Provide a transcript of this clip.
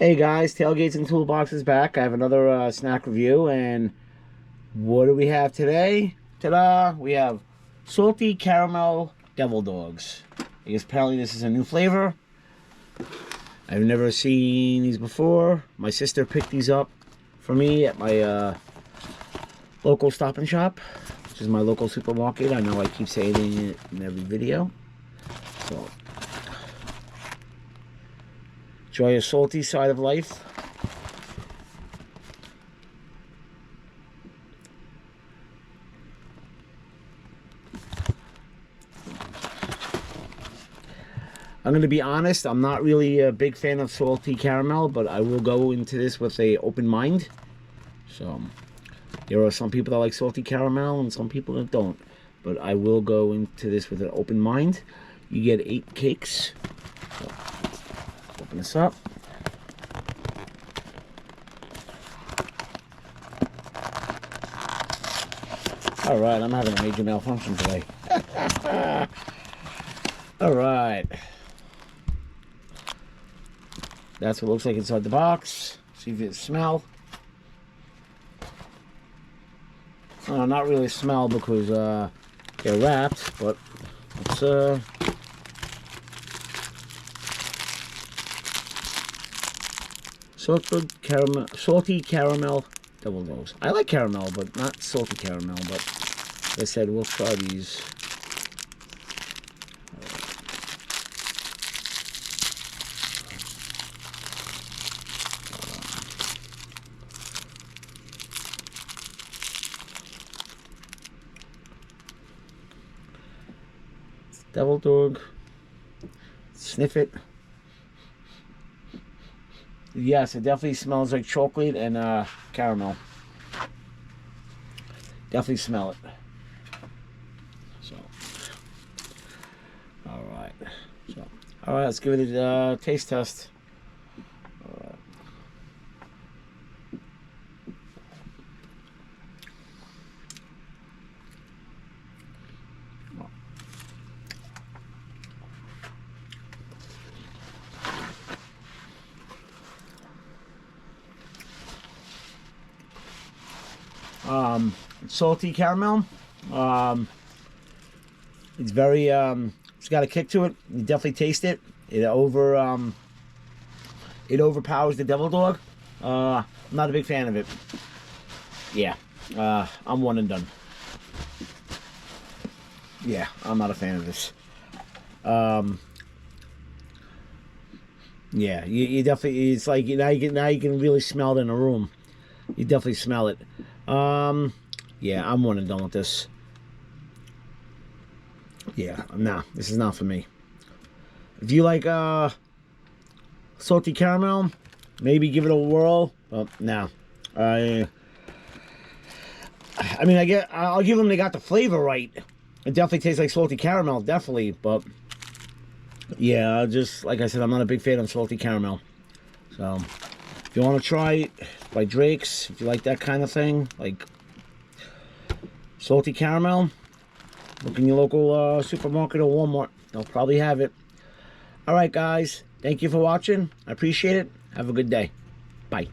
Hey guys, Tailgates and Toolboxes back. I have another snack review, and what do we have today? Ta-da! We have salty caramel devil dogs. I guess apparently this is a new flavor. I've never seen these before. My sister picked these up for me at my local Stop and Shop, which is my local supermarket. I know I keep saying it in every video. So, enjoy a salty side of life. I'm going to be honest, I'm not really a big fan of salty caramel, but I will go into this with an open mind. So, there are some people that like salty caramel and some people that don't. But I will go into this with an open mind. You get 8 cakes. So, open this up. Alright, I'm having a major malfunction today. Alright. That's what it looks like inside the box. See if it smell. Oh, not really smell because they're wrapped, but let's salty caramel double dose. I like caramel, but not salty caramel. But like I said, we'll try these. Devil dog. Sniff it. Yes, it definitely smells like chocolate and caramel. Definitely smell it. So, all right. So, all right. Let's give it a taste test. All right. Salty caramel. It's very it's got a kick to it. You definitely taste it. It overpowers the devil dog. I'm not a big fan of it. Yeah, I'm one and done. Yeah, I'm not a fan of this. Yeah, you definitely. It's like now you can really smell it in a room. You definitely smell it. Yeah, I'm one and done with this. Yeah, nah, this is not for me. If you like salty caramel, maybe give it a whirl. But nah, I mean, I'll give them. They got the flavor right. It definitely tastes like salty caramel, definitely. But yeah, just like I said, I'm not a big fan of salty caramel. So if you want to try it, by Drake's, if you like that kind of thing, like salty caramel, look in your local supermarket or Walmart. They'll probably have it. All right, guys. Thank you for watching. I appreciate it. Have a good day. Bye.